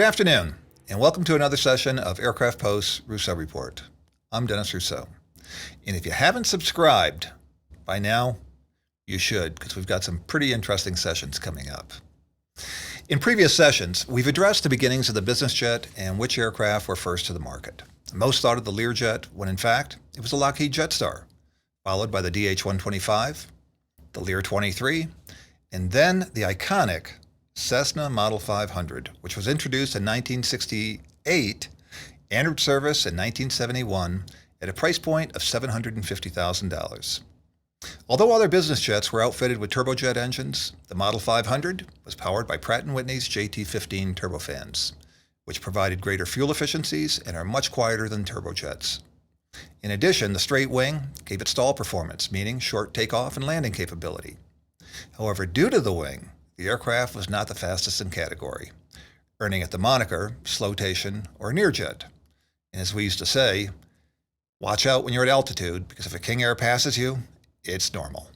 Good afternoon, and welcome to another session of AircraftPost's Rousseau Report. I'm Dennis Rousseau. And if you haven't subscribed by now, you should, because we've got some pretty interesting sessions coming up. In previous sessions, we've addressed the beginnings of the business jet and which aircraft were first to the market. Most thought of the Learjet, when in fact, it was the Lockheed Jetstar, followed by the DH-125, the Lear-23, and then the iconic Cessna Model 500, which was introduced in 1968, entered service in 1971 at a price point of $750,000. Although other business jets were outfitted with turbojet engines, the Model 500 was powered by Pratt & Whitney's JT15 turbofans, which provided greater fuel efficiencies and are much quieter than turbojets. In addition, the straight wing gave it stall performance, meaning short takeoff and landing capability. However, due to the wing, the aircraft was not the fastest in category, earning it the moniker Slotation or Nearjet. And as we used to say, watch out when you're at altitude, because if a King Air passes you, it's normal.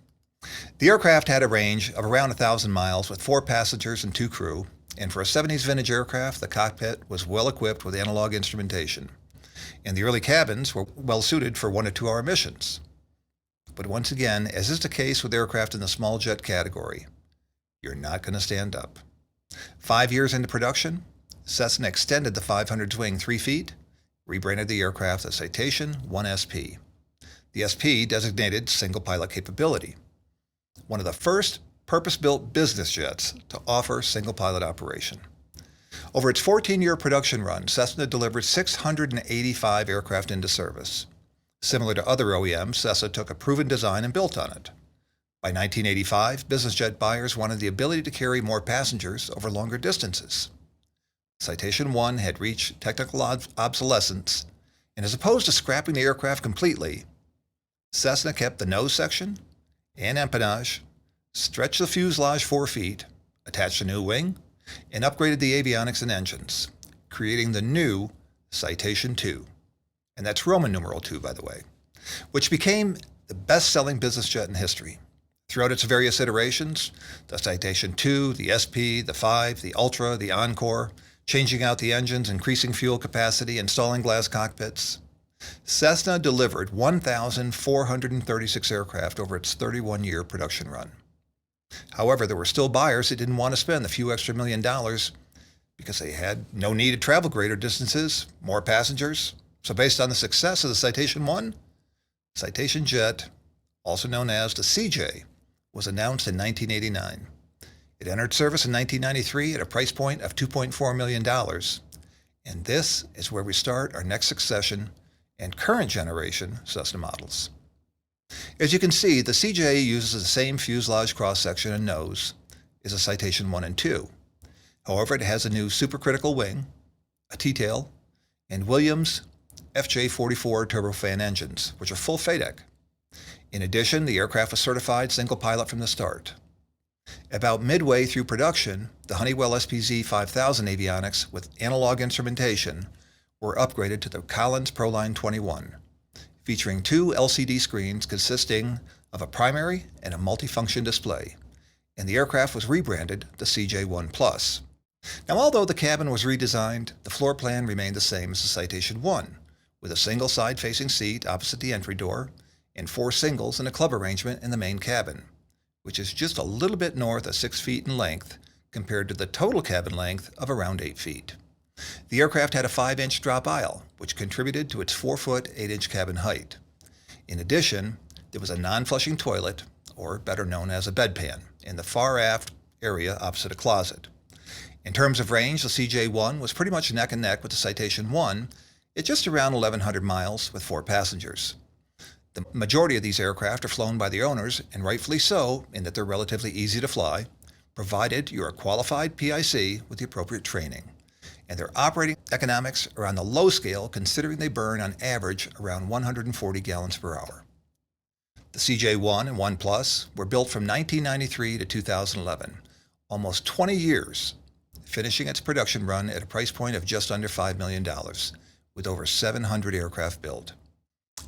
The aircraft had a range of around 1,000 miles with 4 passengers and 2 crew, and for a 70s vintage aircraft, the cockpit was well equipped with analog instrumentation, and the early cabins were well suited for 1 to 2 hour missions. But once again, as is the case with aircraft in the small jet category, you're not going to stand up. 5 years into production, Cessna extended the 500's wing 3 feet, rebranded the aircraft as Citation 1SP. The SP designated single pilot capability, one of the first purpose-built business jets to offer single pilot operation. Over its 14-year production run, Cessna delivered 685 aircraft into service. Similar to other OEMs, Cessna took a proven design and built on it. By 1985, business jet buyers wanted the ability to carry more passengers over longer distances. Citation 1 had reached technical obsolescence, and as opposed to scrapping the aircraft completely, Cessna kept the nose section and empennage, stretched the fuselage 4 feet, attached a new wing, and upgraded the avionics and engines, creating the new Citation 2. And that's Roman numeral 2, by the way, which became the best-selling business jet in history. Throughout its various iterations, the Citation 2, the SP, the 5, the Ultra, the Encore, changing out the engines, increasing fuel capacity, installing glass cockpits, Cessna delivered 1,436 aircraft over its 31-year production run. However, there were still buyers that didn't want to spend the few extra $1 million because they had no need to travel greater distances, more passengers. So based on the success of the Citation 1, Citation Jet, also known as the CJ, was announced in 1989. It entered service in 1993 at a price point of $2.4 million. And this is where we start our next succession and current generation Cessna models. As you can see, the CJ uses the same fuselage cross-section and nose as a Citation 1 and 2. However, it has a new supercritical wing, a T-tail, and Williams FJ44 turbofan engines, which are full FADEC. In addition, the aircraft was certified single pilot from the start. About midway through production, the Honeywell SPZ 5000 avionics with analog instrumentation were upgraded to the Collins ProLine 21, featuring 2 LCD screens consisting of a primary and a multifunction display, and the aircraft was rebranded the CJ1 Plus. Now, although the cabin was redesigned, the floor plan remained the same as the Citation 1, with a single side-facing seat opposite the entry door and 4 singles in a club arrangement in the main cabin, which is just a little bit north of 6 feet in length compared to the total cabin length of around 8 feet. The aircraft had a 5-inch drop aisle, which contributed to its 4-foot 8-inch cabin height. In addition, there was a non-flushing toilet, or better known as a bedpan, in the far aft area opposite a closet. In terms of range, the CJ1 was pretty much neck and neck with the Citation 1 at just around 1,100 miles with 4 passengers. The majority of these aircraft are flown by the owners, and rightfully so, in that they're relatively easy to fly, provided you're a qualified PIC with the appropriate training. And their operating economics are on the low scale, considering they burn on average around 140 gallons per hour. The CJ1 and 1 Plus were built from 1993 to 2011, almost 20 years, finishing its production run at a price point of just under $5 million, with over 700 aircraft built.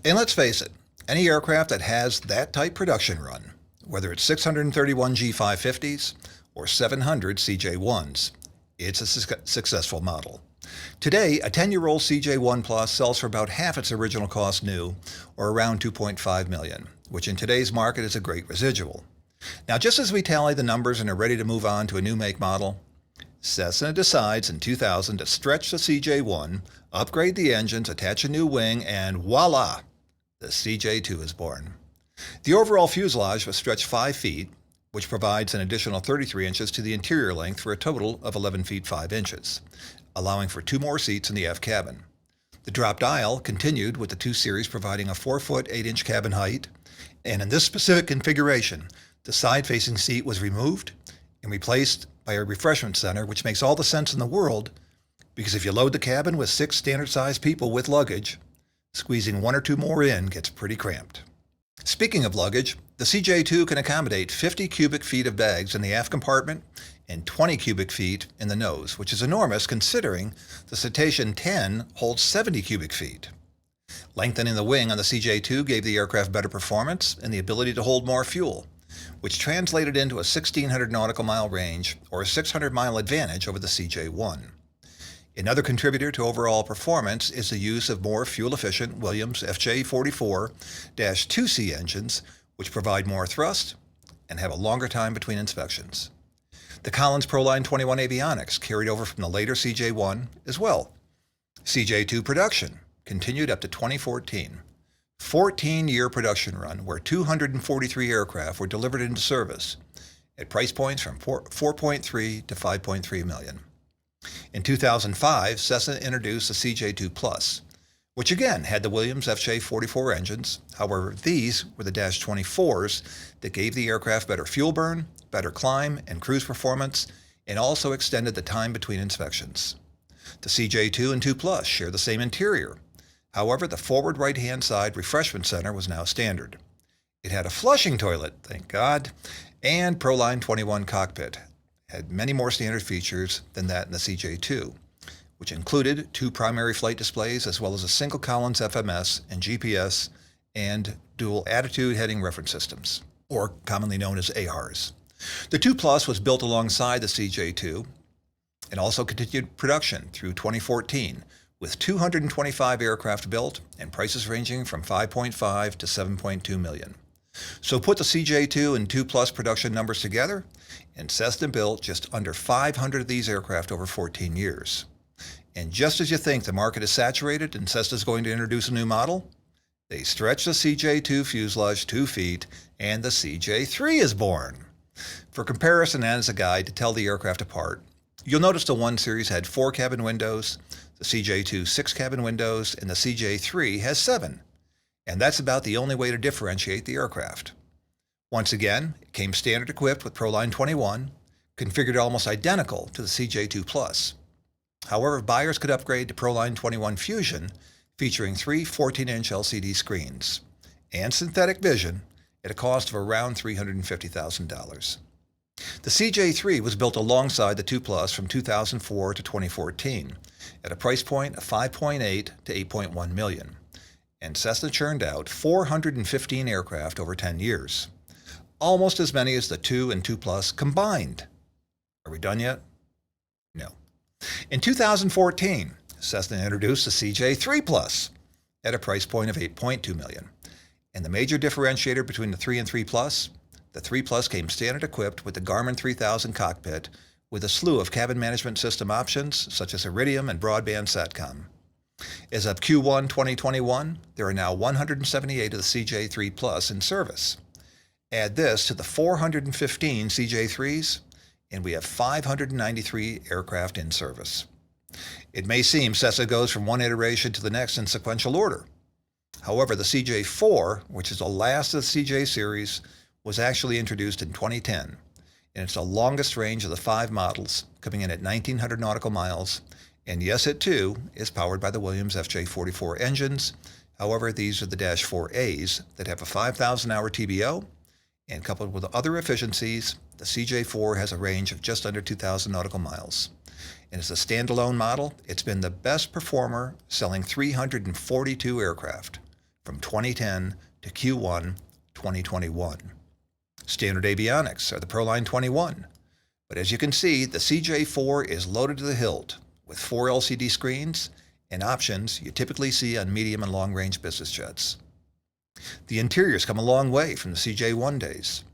And let's face it, any aircraft that has that type production run, whether it's 631 G550s or 700 CJ1s, It's a successful model. Today, a 10-year-old CJ1 Plus sells for about half its original cost new, or around $2.5 million, which in today's market is a great residual. Now, just as we tally the numbers and are ready to move on to a new make model, Cessna decides in 2000 to stretch the CJ1, upgrade the engines, attach a new wing, and voila, the Cj2 is born. The overall fuselage was stretched 5 feet, which provides an additional 33 inches to the interior length for a total of 11 feet 5 inches, allowing for 2 more seats in the aft cabin. The dropped aisle continued with the 2 Series providing a 4-foot 8-inch cabin height, and in this specific configuration, the side-facing seat was removed and replaced by a refreshment center, which makes all the sense in the world because if you load the cabin with 6 standard-sized people with luggage, squeezing 1 or 2 more in gets pretty cramped. Speaking of luggage, the Cj2 can accommodate 50 cubic feet of bags in the aft compartment and 20 cubic feet in the nose, which is enormous considering the Citation 10 holds 70 cubic feet. Lengthening the wing on the Cj2 gave the aircraft better performance and the ability to hold more fuel, which translated into a 1,600 nautical mile range or a 600-mile advantage over the Cj1. Another contributor to overall performance is the use of more fuel-efficient Williams FJ44-2C engines, which provide more thrust and have a longer time between inspections. The Collins Proline 21 avionics carried over from the later Cj1 as well. Cj2 production continued up to 2014. 14-year production run where 243 aircraft were delivered into service at price points from $4.3 to $5.3 million. In 2005, Cessna introduced the Cj2 Plus, which again had the Williams FJ44 engines. However, these were the -24s that gave the aircraft better fuel burn, better climb and cruise performance, and also extended the time between inspections. The Cj2 and 2 Plus share the same interior. However, the forward right-hand side refreshment center was now standard. It had a flushing toilet, thank God, and Proline 21 cockpit. Had many more standard features than that in the Cj2, which included 2 primary flight displays as well as a single Collins FMS and GPS and dual attitude heading reference systems, or commonly known as ARs. The 2 Plus was built alongside the Cj2 and also continued production through 2014, with 225 aircraft built and prices ranging from $5.5 to $7.2 million. So put the Cj2 and 2 Plus production numbers together, and Cessna built just under 500 of these aircraft over 14 years. And just as you think the market is saturated and Cessna's going to introduce a new model, they stretch the Cj2 fuselage 2 feet and the Cj3 is born. For comparison and as a guide to tell the aircraft apart, you'll notice the 1 Series had 4 cabin windows, the Cj2 6 cabin windows, and the Cj3 has 7. And that's about the only way to differentiate the aircraft. Once again, it came standard equipped with Proline 21, configured almost identical to the Cj2 Plus. However, buyers could upgrade to Proline 21 Fusion, featuring 3 14-inch LCD screens and synthetic vision at a cost of around $350,000. The Cj3 was built alongside the 2 Plus from 2004 to 2014 at a price point of $5.8 to $8.1 million, and Cessna churned out 415 aircraft over 10 years, almost as many as the 2 and 2 Plus combined. Are we done yet? No. In 2014, Cessna introduced the Cj3 Plus at a price point of $8.2 million, and the major differentiator between the 3 and 3 Plus, the 3 Plus came standard equipped with the Garmin 3000 cockpit with a slew of cabin management system options such as Iridium and broadband SATCOM. As of Q1 2021, there are now 178 of the Cj3 Plus in service. Add this to the 415 Cj3s, and we have 593 aircraft in service. It may seem Cessna goes from one iteration to the next in sequential order. However, the Cj4, which is the last of the Cj series, was actually introduced in 2010, and it's the longest range of the 5 models, coming in at 1,900 nautical miles. And yes, it too is powered by the Williams FJ44 engines. However, these are the -4As that have a 5,000-hour TBO, and coupled with other efficiencies, the Cj4 has a range of just under 2,000 nautical miles. And as a standalone model, it's been the best performer, selling 342 aircraft from 2010 to Q1 2021. Standard avionics are the Proline 21, But as you can see, the Cj4 is loaded to the hilt with 4 LCD screens and options you typically see on medium and long-range business jets. The interior's come a long way from the Cj1 days.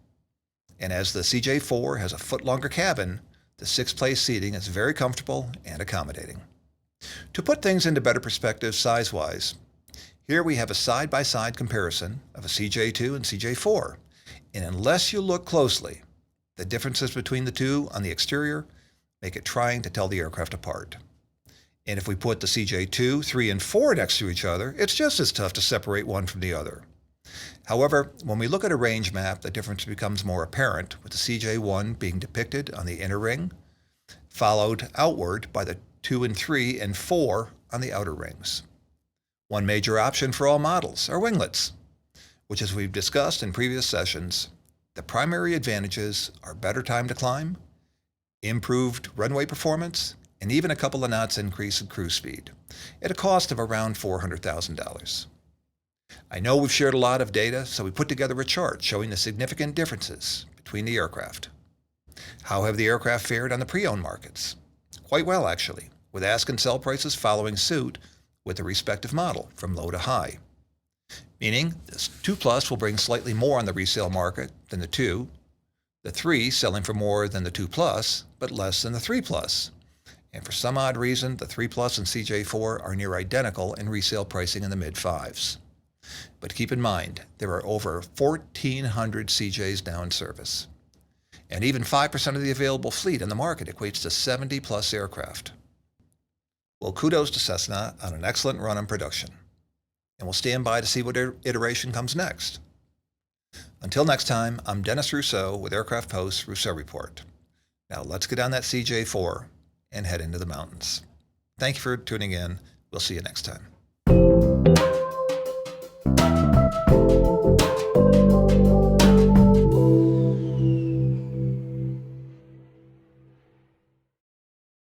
And as the Cj4 has a foot longer cabin, the 6-place seating is very comfortable and accommodating. To put things into better perspective size-wise, here we have a side-by-side comparison of a Cj2 and Cj4, and unless you look closely, the differences between the two on the exterior make it trying to tell the aircraft apart. And if we put the Cj2, 3, and 4 next to each other, it's just as tough to separate one from the other. However, when we look at a range map, the difference becomes more apparent, with the Cj1 being depicted on the inner ring, followed outward by the 2 and 3 and 4 on the outer rings. One major option for all models are winglets, which, as we've discussed in previous sessions, the primary advantages are better time to climb, improved runway performance, and even a couple of knots increase in cruise speed, at a cost of around $400,000. I know we've shared a lot of data, so we put together a chart showing the significant differences between the aircraft. How have the aircraft fared on the pre-owned markets? Quite well, actually, with ask and sell prices following suit with the respective model from low to high. Meaning, this 2 Plus will bring slightly more on the resale market than the 2, the 3 selling for more than the 2 Plus, but less than the 3 Plus. And for some odd reason, the 3 Plus and Cj4 are near identical in resale pricing in the mid-5s. But keep in mind, there are over 1,400 CJs now in service. And even 5% of the available fleet in the market equates to 70-plus aircraft. Well, kudos to Cessna on an excellent run in production. And we'll stand by to see what iteration comes next. Until next time, I'm Dennis Rousseau with AircraftPost Rousseau Report. Now let's get on that Cj4 and head into the mountains. Thank you for tuning in. We'll see you next time.